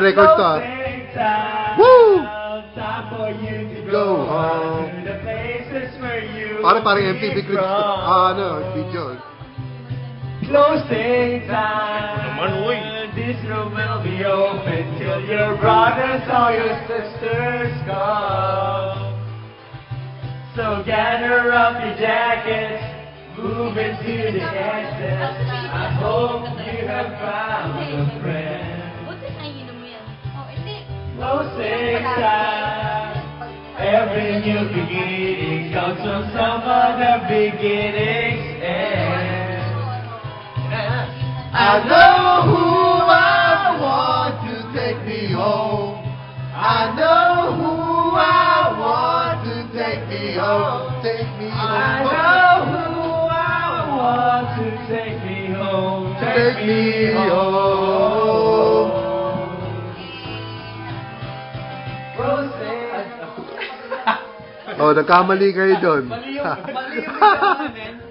record to, ah. Woo! Go home. Parang MTV Cribs. Video. Closing time. This room will be open till your brothers or your sisters come. So gather up your jackets, move into the exit. I hope you have found a friend. Closing time. Every new beginning comes from some other beginning's end. I know who I want to take me home. I know who I want to take me home. Take me I home. know who I want to take me home. Take me home. Oh, nagkamali kayo doon. Mali yung